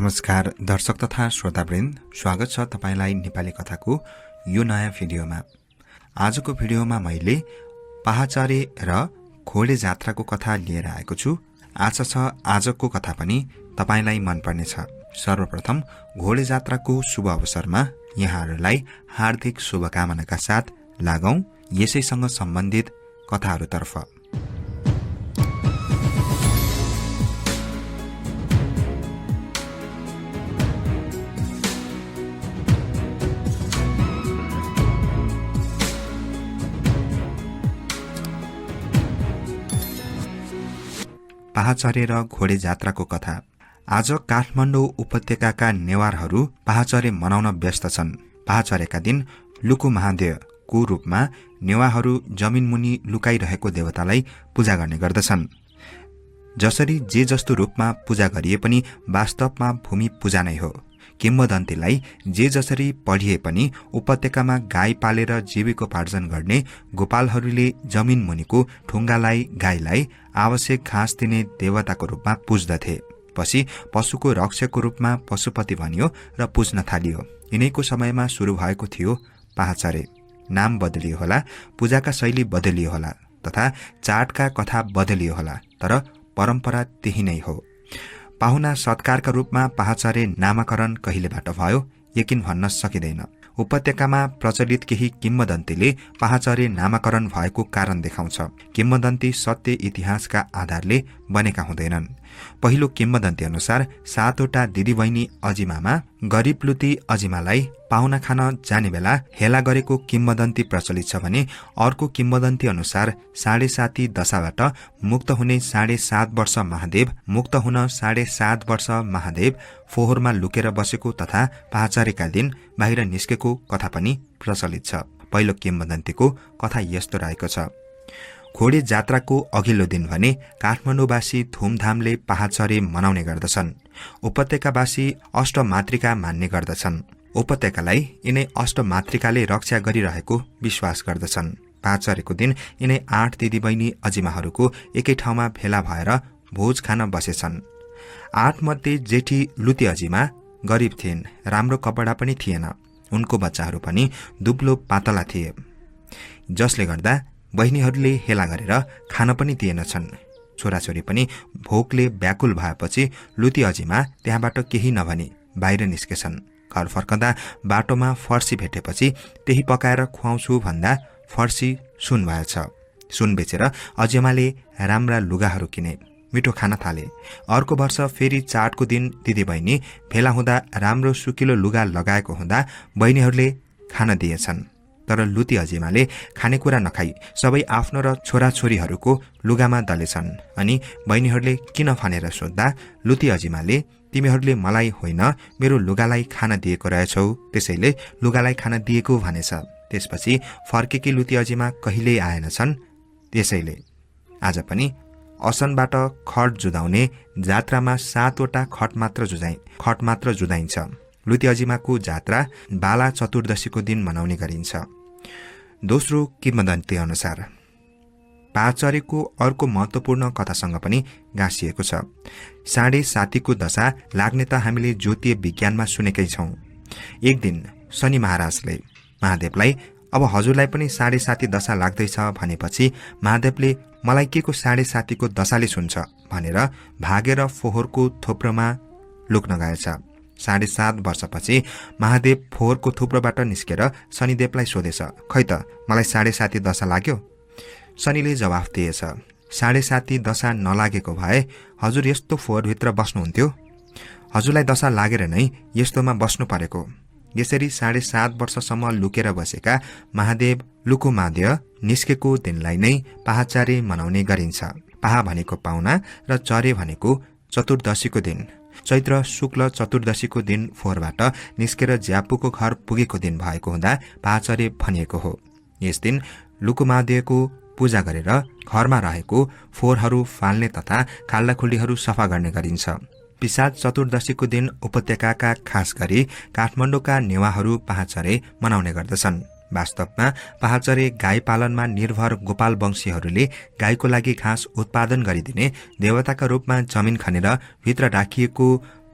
नमस्कार दर्शक तथा श्रोतावृन्द, स्वागत छ तपाईलाई नेपाली कथाको यो नयाँ भिडियोमा। आजको भिडियोमा मैले पहाचरे र घोडे जात्राको कथा लिएर आएको छु। आशा छ आजको कथा पनि तपाईलाई मन पर्नेछ। सर्वप्रथम घोडे जात्राको शुभ अवसरमा यहाँहरूलाई हार्दिक शुभकामनाका साथ लागौं यसैसँग सम्बन्धित कथाहरूतर्फ। पहाचरे र घोडे जात्राको कथा। आज काठमाडौँ उपत्यकाका नेवारहरू पहाचरे मनाउन व्यस्त छन्। पहाचरेका दिन लुकु महादेवको रूपमा नेवारहरू जमिनमुनि लुकाइरहेको देवतालाई पूजा गर्ने गर्दछन्। जसरी जे जस्तो रूपमा पूजा गरिए पनि वास्तवमा भूमि पूजा नै हो। किम्वदन्तीलाई जे जसरी पढिए पनि उपत्यकामा गाई पालेर जीविकोपार्जन गर्ने गोपालहरूले जमिन मुनिको ठुङ्गालाई गाईलाई आवश्यक घाँस दिने देवताको रूपमा पुज्दथे। पछि पशुको रक्षकको रूपमा पशुपति भनियो र पुज्न थालियो। यिनैको समयमा सुरु भएको थियो पहाचरे। नाम बदलियो होला, पूजाका शैली बदलियो होला तथा चाडका कथा बदलियो होला, तर परम्परा त्यही नै हो। पाहुना सत्कारका रूपमा पहाचरे नामाकरण कहिलेबाट भयो यकिन भन्न सकिँदैन। उपत्यकामा प्रचलित केही किम्वदन्तीले पहाचरे नामाकरण भएको कारण देखाउँछ। किम्वदन्ती सत्य इतिहासका आधारले बनेका हुँदैनन्। पहिलो किम्वदन्ती अनुसार 7 वटा दिदीबहिनी अजिमामा गरिबलुती अजिमालाई पाहुना खान जाने बेला हेला गरेको किम्वदन्ती प्रचलित छ भने अर्को किम्वदन्ती अनुसार 7.5 दशाबाट मुक्त हुने 7.5 वर्ष महादेव मुक्त हुन 7.5 वर्ष महादेव फोहोरमा लुकेर बसेको तथा पहाचरेका दिन बाहिर निस्केको कथा पनि प्रचलित छ। पहिलो किम्वदन्तीको कथा यस्तो रहेको छ। घोडे जात्राको अघिल्लो दिन भने काठमाडौँवासी धुमधामले पहाचरे मनाउने गर्दछन्। उपत्यकावासी अष्टमातृका मान्ने गर्दछन्। उपत्यकालाई यिनै अष्टमातृकाले रक्षा गरिरहेको विश्वास गर्दछन्। पहाचरेको दिन यिनै 8 दिदीबहिनी अजिमाहरूको एकै ठाउँमा भेला भएर भोज खान बसेछन्। 8 मध्ये जेठी लुती अजिमा गरिब थिइन्, राम्रो कपडा पनि थिएन। उनको बच्चाहरू पनि दुब्लो पातला थिए, जसले गर्दा बहिनीहरूले हेला गरेर खान पनि दिएनछन्। छोराछोरी पनि भोकले व्याकुल भएपछि लुती अजिमा त्यहाँबाट केही नभनी बाहिर निस्केछन्। घर फर्कँदा बाटोमा फर्सी भेटेपछि त्यही पकाएर खुवाउँछु भन्दा फर्सी सुन भएछ। सुन बेचेर अजिमाले राम्रा लुगाहरू किने, मिठो खान थाले। अर्को वर्ष फेरि चाडको दिन दिदीबहिनी भेला हुँदा राम्रो सुकिलो लुगा लगाएको हुँदा बहिनीहरूले खान दिएछन्। तर लुती अजिमाले खानेकुरा नखाई सबै आफ्नो र छोराछोरीहरूको लुगामा दलेछन्। अनि बहिनीहरूले किन भनेर सोद्धा लुती अजिमाले तिमीहरूले मलाई होइन मेरो लुगालाई खान दिएको रहेछौ, त्यसैले लुगालाई खान दिएको भनेछ। त्यसपछि फर्केकी लुती अजिमा कहिल्यै आएनछन्। त्यसैले आज पनि असनबाट खट जुधाउने जात्रामा 7 वटा खट मात्र जुधाइन्छ। लुती अजिमाको जात्रा बाला चतुर्दशीको दिन मनाउने गरिन्छ। दोस्रो किम्वदन्ती अनुसार पहाचरेको अर्को महत्वपूर्ण कथासँग पनि गाँसिएको छ। 7.5 दशा लाग्ने त हामीले ज्योतिष विज्ञानमा सुनेकै छौं। एक दिन शनि महाराजले महादेवलाई अब हजुरलाई पनि 7.5 दशा लाग्दैछ भनेपछि महादेवले मलाई के को 7.5 दशाले सुन्छ भनेर भागेर फोहोरको थोप्रोमा लुक्न गएछ। 7.5 वर्षपछि महादेव फोहोरको थुप्रोबाट निस्केर शनिदेवलाई सोधेछ, खै त मलाई 7.5 दशा लाग्यो? शनिले जवाफ दिएछ, 7.5 दशा नलागेको भए हजुर यस्तो फोहोरभित्र बस्नुहुन्थ्यो। हजुरलाई दशा लागेर नै यस्तोमा बस्नु परेको। यसरी 7.5 वर्षसम्म लुकेर बसेका महादेव लुकु महादेव निस्केको दिनलाई नै पहाचरे मनाउने गरिन्छ। पाहा भनेको पाहुना र चरे भनेको चतुर्दशीको दिन। चैत्र शुक्ल चतुर्दशीको दिन फोहोरबाट निस्केर ज्यापुको घर पुगेको दिन भएको हुँदा पहाचरे भनिएको हो। यस दिन लुकुमादेवको पूजा गरेर घरमा रहेको फोहोरहरू फाल्ने तथा खाल्डाखुल्डीहरू सफा गर्ने गरिन्छ। पिसाच चतुर्दशीको दिन उपत्यकाका खास गरी काठमाडौँका नेवारहरू पहाचरे मनाउने गर्दछन्। वास्तवमा पहाचरे गाई पालनमा निर्भर गोपाल वंशीहरूले गाईको लागि घाँस उत्पादन गरिदिने देवताका रूपमा जमिन खनेर भित्र राखिएको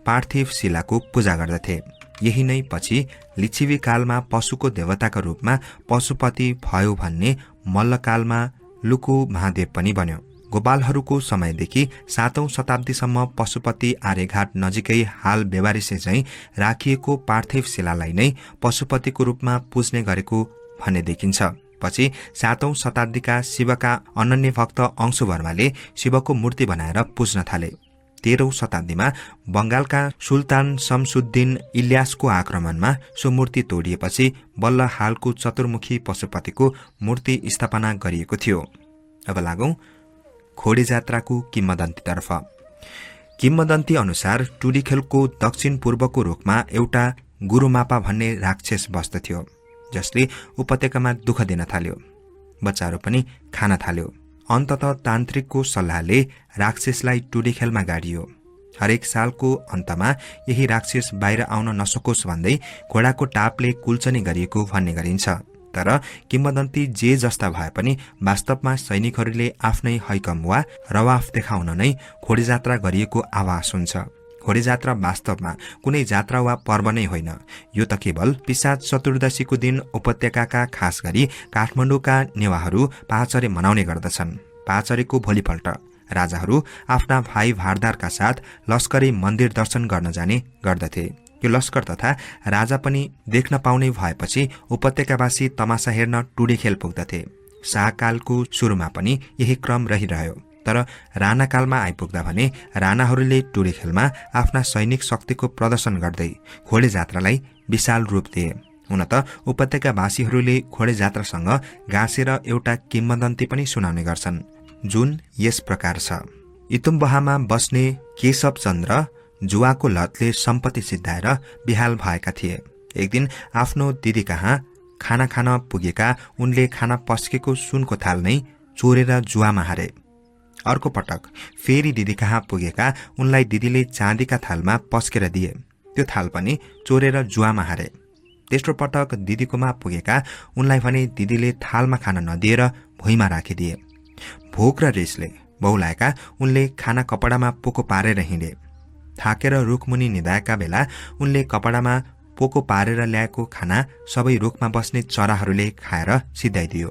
पार्थिव शिलाको पूजा गर्दथे। यही नै पछि लिच्छवी कालमा पशुको देवताका रूपमा पशुपति भयो भन्ने मल्लकालमा लुकु महादेव पनि बन्यो। गोपालहरूको समयदेखि 7औं शताब्दीसम्म पशुपति आर्यघाट नजिकै हाल बेवारिसे झैं राखिएको पार्थिव शिलालाई नै पशुपतिको रूपमा पुज्ने गरेको भन्ने देखिन्छ। पछि 7औं शताब्दीका शिवका अनन्य भक्त अंशुवर्माले शिवको मूर्ति बनाएर पुज्न थाले। 13औं शताब्दीमा बंगालका सुल्तान शमसुद्दीन इलियासको आक्रमणमा सो मूर्ति तोडिएपछि बल्ल हालको चतुर्मुखी पशुपतिको मूर्ति स्थापना गरिएको थियो। अब लागौं खोडे जात्राको किम्वदन्तीतर्फ। किम्वदन्ती अनुसार टुडीखेलको दक्षिण पूर्वको रुखमा एउटा गुरुमापा भन्ने राक्षस बस्दथ्यो, जसले उपत्यकामा दुःख दिन थाल्यो। बच्चाहरू पनि खान थाल्यो। अन्ततः तान्त्रिकको सल्लाहले राक्षसलाई टुडीखेलमा गाडियो। हरेक सालको अन्तमा यही राक्षस बाहिर आउन नसकोस् भन्दै घोडाको टापले कुल्चनी गरिएको भन्ने गरिन्छ। तर किम्वदन्ती जे जस्ता भए पनि वास्तवमा सैनिकहरूले आफ्नै हैकम वा रवाफ देखाउन नै खोडेजात्रा गरिएको आभास हुन्छ। खोडेजात्रा वास्तवमा कुनै जात्रा वा पर्व नै होइन। यो त केवल पिसाच चतुर्दशीको दिन उपत्यकाका खास गरी काठमाडौँका नेवाहरू पाहाचरे मनाउने गर्दछन्। पाहाचरेको भोलिपल्ट राजाहरू आफ्ना भाइ भारदारका साथ लस्करी मन्दिर दर्शन गर्न जाने गर्दथे। यो लस्कर तथा राजा पनि देख्न पाउने भएपछि उपत्यकावासी तमासा हेर्न टुडीखेल पुग्दथे। शाहकालको सुरुमा पनि यही क्रम रहिरह्यो। तर राणाकालमा आइपुग्दा भने राणाहरूले टुडीखेलमा आफ्ना सैनिक शक्तिको प्रदर्शन गर्दै खोडे जात्रालाई विशाल रूप दिए। हुन त उपत्यकावासीहरूले खोडे जात्रासँग गाँसेर एउटा किम्वदन्ती पनि सुनाउने गर्छन्, जुन यस प्रकार छ। इतुम्बहामा बस्ने केशव चन्द्र जुवाको लतले सम्पत्ति सिद्धाएर बिहाल भएका थिए। एक दिन आफ्नो दिदी कहाँ खाना खान पुगेका उनले खाना पस्केको सुनको थाल नै चोरेर जुवामा हारे। अर्को पटक फेरि दिदी कहाँ पुगेका उनलाई दिदीले चाँदीका थालमा पस्केर दिए। त्यो थाल पनि चोरेर जुवामा हारे। तेस्रो पटक दिदीकोमा पुगेका उनलाई भने दिदीले थालमा खाना नदिएर भुइँमा राखिदिए। भोक र रिसले बहुलाएका उनले खाना कपडामा पोको पारेर हिँडे। थाकेर रुखमुनि निदाएका बेला उनले कपडामा पोको पारेर ल्याएको खाना सबै रुखमा बस्ने चराहरूले खाएर सिधाइदियो।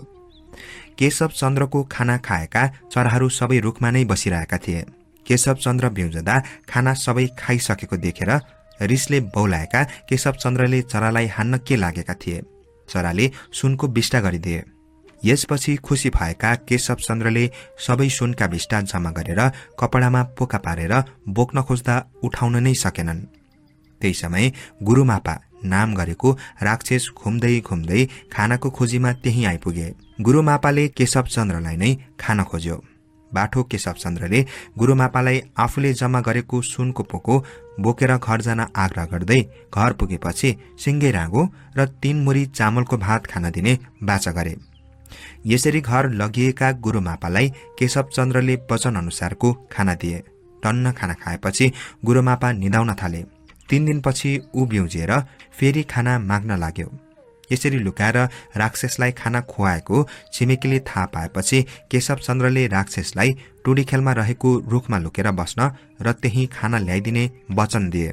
केशव चन्द्रको खाना खाएका चराहरू सबै रुखमा नै बसिरहेका थिए। केशव चन्द्र बिउजदा खाना सबै खाइसकेको देखेर रिसले बौलाएका केशव चन्द्रले चरालाई हान्न के लागेका थिए। चराले सुनको बिष्टा गरिदिए। यसपछि खुसी भएका केशव चन्द्रले सबै सुनका बिष्टा जम्मा गरेर कपडामा पोका पारेर बोक्न खोज्दा उठाउन नै सकेनन्। त्यही समय गुरुमापा नाम गरेको राक्षस घुम्दै घुम्दै खानाको खोजीमा त्यही आइपुगे। गुरुमापाले केशव चन्द्रलाई नै खान खोज्यो। बाठो केशव चन्द्रले गुरुमापालाई आफूले जम्मा गरेको सुनको पोको बोकेर घर जान आग्रह गर्दै घर पुगेपछि सिङ्गै राँगो र 3 मुरी चामलको भात खान दिने बाचा गरे। यसरी घर लगिएका गुरुमापालाई केशव चन्द्रले वचन अनुसारको खाना दिए। टन्न खाना खाएपछि गुरुमापा निदाउन थाले। 3 दिनपछि ऊ बिउजिएर फेरि खाना माग्न लाग्यो। यसरी लुकाएर राक्षसलाई खाना खुवाएको छिमेकीले थाहा पाएपछि केशव चन्द्रले राक्षसलाई टुडीखेलमा रहेको रुखमा लुकेर बस्न र त्यही खाना ल्याइदिने वचन दिए।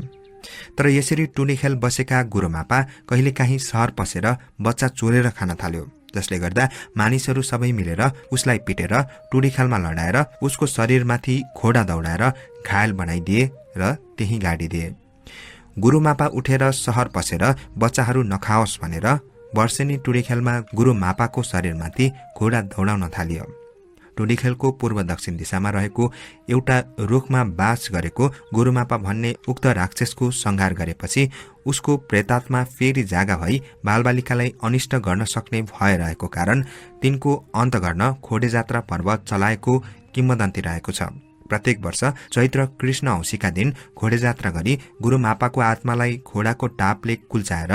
तर यसरी टुडीखेल बसेका गुरुमापा कहिलेकाहीँ सहर पसेर बच्चा चोरेर खान थाल्यो, जसले गर्दा मानिसहरू सबै मिलेर उसलाई पिटेर टुडीखेलमा लडाएर उसको शरीरमाथि घोडा दौडाएर घायल बनाइदिए र त्यही गाडिदिए। गुरुमापा उठेर सहर पसेर बच्चाहरू नखाओस् भनेर वर्षेनी टुडीखेलमा गुरुमापाको शरीरमाथि घोडा दौडाउन थालियो। टुडीखेलको पूर्व दक्षिण दिशामा रहेको एउटा रुखमा बास गरेको गुरुमापा भन्ने उक्त राक्षसको संहार गरेपछि उसको प्रेतात्मा फेरि जागा भई बालबालिकालाई अनिष्ट गर्न सक्ने भय रहेको कारण तिनको अन्त गर्न खोडे जात्रा पर्व चलाएको किम्वदन्ती रहेको छ। प्रत्येक वर्ष चैत्र कृष्ण औँसीका दिन घोडे जात्रा गरी गुरुमापाको आत्मालाई घोडाको टापले कुल्चाएर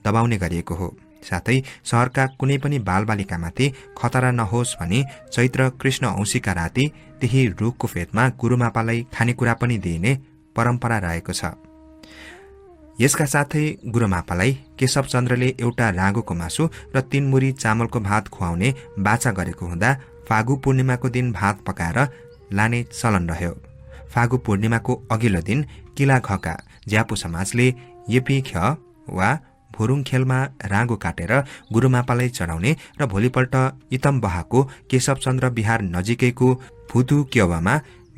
दबाउने गरिएको हो। साथै सहरका कुनै पनि बालबालिकामाथि खतरा नहोस् भनी चैत्र कृष्ण औँसीका राति त्यही रुखको फेदमा गुरुमापालाई खानेकुरा पनि दिइने परम्परा रहेको छ। यसका साथै गुरुमापालाई केशव चन्द्रले एउटा राँगोको मासु र 3 मुरी चामलको भात खुवाउने बाचा गरेको हुँदा फागु पूर्णिमाको दिन भात पकाएर लाने चलन रह्यो। फागु पूर्णिमाको अघिल्लो दिन किला घका ज्यापु समाजले येपी ख वा भुरुङ खेलमा राँगो काटेर गुरुमापालाई चढाउने र भोलिपल्ट इतम बहाको केशवचन्द्र विहार नजिकैको फुतु क्यवामा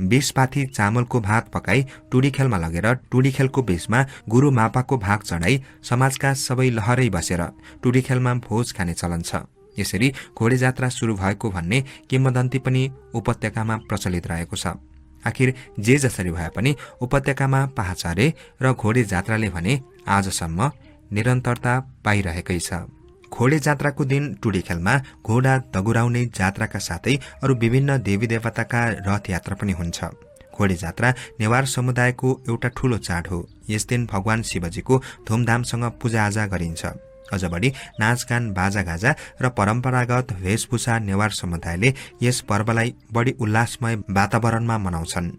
20 पाथी चामलको भात पकाई टुडी खेलमा लगेर टुडी खेलको बेसमा गुरु मापाको भाग चढाई समाजका सबै लहरै बसेर टुडी खेलमा भोज खाने चलन छ। यसरी घोडे जात्रा शुरू भएको भन्ने किम्वदन्ती पनि उपत्यकामा प्रचलित रहेको छ। आखिर जे जसरी भए पनि उपत्यकामा पाहाचारे र घोडे जात्राले भने आजसम्म निरन्तरता पाइरहेकै छ। घोडे जात्राको दिन टुडी खेलमा घोडा दगुराउने जात्राका साथै अरू विभिन्न देवी देवताका रथ यात्रा पनि हुन्छ। घोडे जात्रा नेवार समुदायको एउटा ठूलो चाड हो। यस दिन भगवान शिवजीको धुमधामसँग पूजाआजा गरिन्छ। अझ बढी नाचगान बाजागाजा र परम्परागत वेशभूषा नेवार समुदायले यस पर्वलाई बढी उल्लासमय वातावरणमा मनाउँछन्।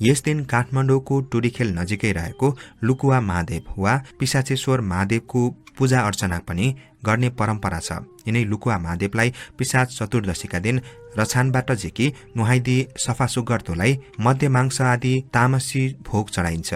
यस दिन काठमाडौँको टुडीखेल नजिकै रहेको लुकुवा महादेव वा पिसाचेश्वर महादेवको पूजा अर्चना पनि गर्ने परम्परा छ। यिनै लुकुवा महादेवलाई पिसाच चतुर्दशीका दिन रछानबाट झिकी नुहाइदिई सफासुग्घर धोलाई मध्य मांस आदि तामसी भोग चढाइन्छ।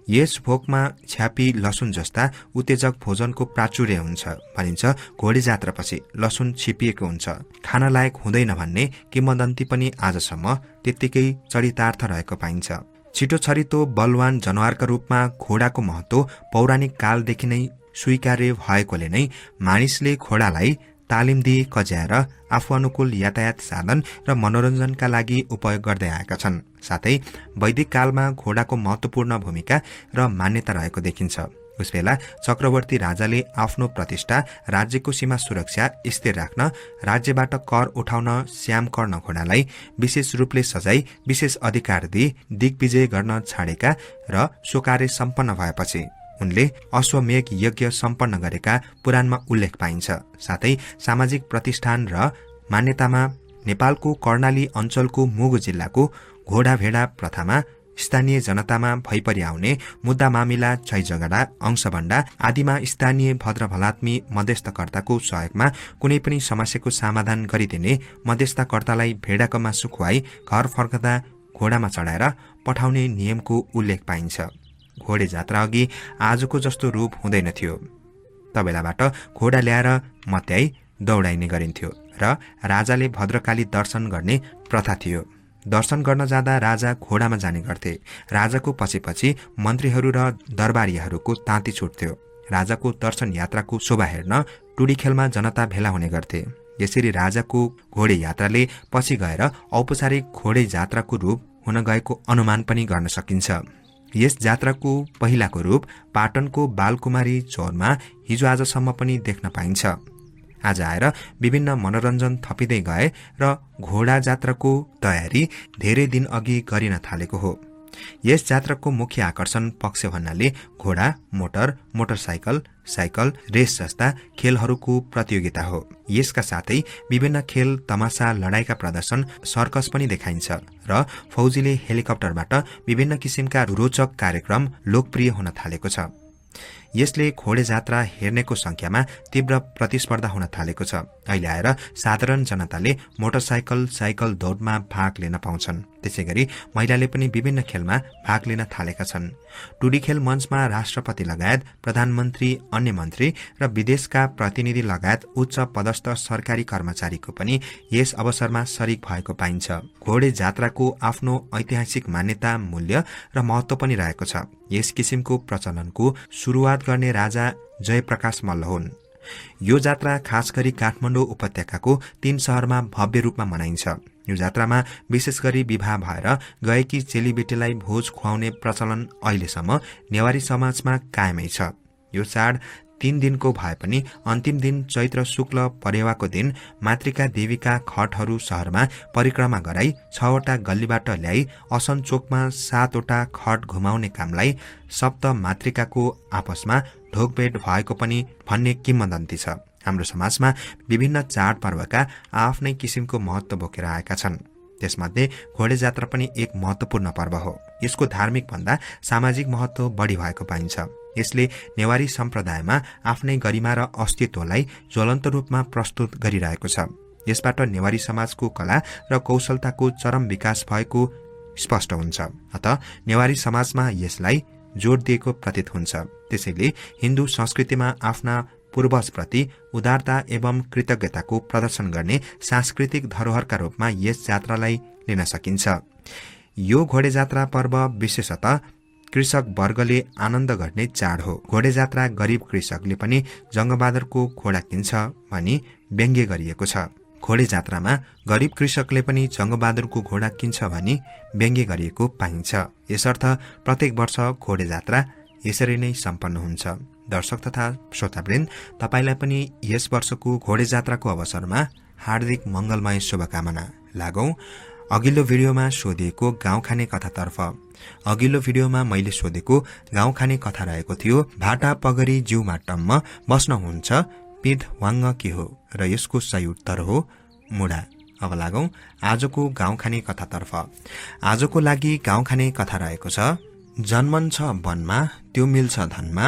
यस भोगमा छ्यापी लसुन जस्ता उत्तेजक भोजनको प्राचुर्य हुन्छ। भनिन्छ घोडे जात्रापछि लसुन छिपिएको हुन्छ, खान लायक हुँदैन भन्ने किम्वदन्ती पनि आजसम्म त्यत्तिकै चरितार्थ रहेको पाइन्छ। छिटो छरितो बलवान जनावरका रूपमा घोडाको महत्व पौराणिक कालदेखि नै स्वीकार्य भएकोले नै मानिसले घोडालाई तालिम दिई कज्याएर आफू अनुकूल यातायात साधन र मनोरञ्जनका लागि उपयोग गर्दै आएका छन्। साथै वैदिक कालमा घोडाको महत्वपूर्ण भूमिका र मान्यता रहेको देखिन्छ। उसबेला चक्रवर्ती राजाले आफ्नो प्रतिष्ठा, राज्यको सीमा सुरक्षा स्थिर राख्न राज्यबाट कर उठाउन श्यामकर्ण घोडालाई विशेष रूपले सजाई विशेष अधिकार दिई दिग्विजय गर्न छाडेका र सो कार्य सम्पन्न भएपछि उनले अश्वमेघ यज्ञ सम्पन्न गरेका पुराणमा उल्लेख पाइन्छ। साथै सामाजिक प्रतिष्ठान र मान्यतामा नेपालको कर्णाली अञ्चलको मुगु जिल्लाको घोडा भेडा प्रथामा स्थानीय जनतामा भइपरि आउने मुद्दा मामिला, झैझगडा, अंशभण्डा आदिमा स्थानीय भद्रभलात्मी मध्यस्थकर्ताको सहयोगमा कुनै पनि समस्याको समाधान गरिदिने मध्यस्थकर्तालाई भेडाको मासु खुवाई घर फर्कदा घोडामा चढाएर पठाउने नियमको उल्लेख पाइन्छ। घोडे जात्रा अघि आजको जस्तो रूप हुँदैन थियो। तबेलाबाट घोडा ल्याएर मत्याई दौडाइने गरिन्थ्यो र राजाले भद्रकाली दर्शन गर्ने प्रथा थियो। दर्शन गर्न जाँदा राजा घोडामा जाने गर्थे। राजाको पछि पछि मन्त्रीहरू र दरबारीहरूको ताँती छुट्थ्यो। राजाको दर्शन यात्राको शोभा हेर्न टुडीखेलमा जनता भेला हुने गर्थे। यसरी राजाको घोडे यात्राले पछि गएर औपचारिक घोडे जात्राको रूप हुन गएको अनुमान पनि गर्न सकिन्छ। यस जात्राको पहिलाको रूप पाटनको बालकुमारी चौरमा हिजो आजसम्म पनि देख्न पाइन्छ। आज आएर विभिन्न मनोरञ्जन थपिँदै गए र घोडा जात्राको तयारी धेरै दिन अघि गरिन थालेको हो। यस जात्राको मुख्य आकर्षण पक्ष भन्नाले घोडा, मोटर, मोटरसाइकल, साइकल रेस जस्ता खेलहरूको प्रतियोगिता हो। यसका साथै विभिन्न खेल, तमासा, लडाईँका प्रदर्शन, सर्कस पनि देखाइन्छ र फौजीले हेलिकप्टरबाट विभिन्न किसिमका रोचक कार्यक्रम लोकप्रिय हुन थालेको छ। यसले घोडे जात्रा हेर्नेको संख्यामा तीव्र प्रतिस्पर्धा हुन थालेको छ। अहिले आएर साधारण जनताले मोटरसाइकल, साइकल दौडमा भाग लिन पाउँछन्। त्यसैगरी महिलाले पनि विभिन्न खेलमा भाग लिन थालेका छन्। टुडी खेल मञ्चमा राष्ट्रपति लगायत प्रधानमन्त्री, अन्य मन्त्री र विदेशका प्रतिनिधि लगायत उच्च पदस्थ सरकारी कर्मचारीको पनि यस अवसरमा शरीक भएको पाइन्छ। घोडे जात्राको आफ्नो ऐतिहासिक मान्यता, मूल्य र महत्व पनि रहेको छ। यस किसिमको प्रचलनको सुरुवात गर्ने राजा जयप्रकाश मल्ल हुन्। यो जात्रा खास गरी काठमाडौँ उपत्यकाको 3 शहरमा भव्य रूपमा मनाइन्छ। यो जात्रामा विशेष गरी विवाह भएर गएकी चेलीबेटीलाई भोज खुवाउने प्रचलन अहिलेसम्म नेवारी समाजमा कायमै छ। यो चाड 3 दिनको भए पनि अन्तिम दिन चैत्र शुक्ल परेवाको दिन मातृका देवीका खटहरू शहरमा परिक्रमा गराई 6 वटा गल्लीबाट ल्याई असन चोकमा 7 वटा खट घुमाउने कामलाई सप्त मातृकाको आपसमा ढोकभेट भएको पनि भन्ने किम्वदन्ती छ। हाम्रो समाजमा विभिन्न चाडपर्वका आफ्नै किसिमको महत्व बोकेर आएका छन्। त्यसमध्ये घोडे जात्रा पनि एक महत्वपूर्ण पर्व हो। यसको धार्मिक भन्दा सामाजिक महत्व बढी भएको पाइन्छ। यसले नेवारी सम्प्रदायमा आफ्नै गरिमा र अस्तित्वलाई ज्वलन्त रूपमा प्रस्तुत गरिरहेको छ। यसबाट नेवारी समाजको कला र कौशलताको चरम विकास भएको स्पष्ट हुन्छ। अत नेवारी समाजमा यसलाई जोड दिएको प्रतीत हुन्छ। त्यसैले हिन्दू संस्कृतिमा आफ्ना पूर्वजप्रति उदारता एवं कृतज्ञताको प्रदर्शन गर्ने सांस्कृतिक धरोहरका रूपमा यस जात्रालाई लिन सकिन्छ। यो घोडे जात्रा पर्व विशेषतः कृषक वर्गले आनन्द गर्ने चाड हो। घोडे जात्रा गरीब कृषकले पनि जंगबहादुरको घोडा किन्छ भनी व्यङ्ग्य गरिएको छ। घोडे जात्रामा गरीब कृषकले पनि जंगबहादुरको घोडा किन्छ भनी व्यङ्ग्य गरिएको पाइन्छ। यसर्थ प्रत्येक वर्ष घोडे जात्रा यसरी नै सम्पन्न हुन्छ। दर्शक तथा श्रोतावृन्द, तपाईलाई पनि यस वर्षको घोडे जात्राको अवसरमा हार्दिक मंगलमय शुभकामना। लागौं अघिल्लो भिडियोमा सोधिएको गाउँ खाने कथातर्फ। अघिल्लो भिडियोमा मैले सोधेको गाउँ खाने कथा रहेको थियो, भाटा पगरी जिउमा टम्म बस्नुहुन्छ पिध वाङ्ग के हो, र यसको सही उत्तर हो मुढा। अब लागौं आजको गाउँ खाने कथातर्फ। आजको लागि गाउँ खाने कथा रहेको छ, जन्मन्छ वनमा त्यो मिल्छ धनमा,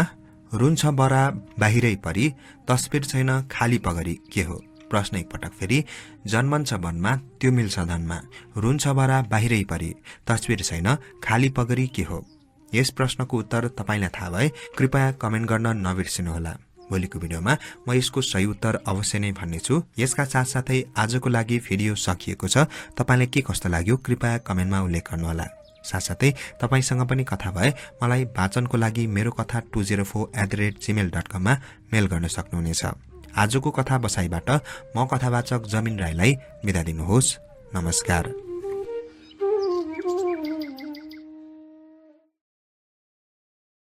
रुन्छ बरा बाहिरै परी, तस्बिर छैन खाली पगरी के हो। प्रश्न एकपटक फेरि, जन्मन्छ वनमा त्यो मिल्छ धनमा, रुन्छ बरा बाहिरै परी, तस्बिर छैन खाली पगरी के हो। यस प्रश्नको उत्तर तपाईलाई थाहा भए कृपया कमेन्ट गर्न नबिर्सिनुहोला। भोलिको भिडियोमा म यसको सही उत्तर अवश्य नै भन्नेछु। यसका साथसाथै आजको लागि भिडियो सकिएको छ। तपाईलाई के कस्तो लाग्यो कृपया कमेन्टमा उल्लेख गर्नुहोला। साथसाथै तपाईसँग पनि कथा भए मलाई वाचनको लागि मेरो कथा 204@gmail.com मा मेल गर्न सक्नुहुनेछ। आजको कथा बसाइबाट म कथावाचक जमिन राईलाई बिदा दिनुहोस्। नमस्कार।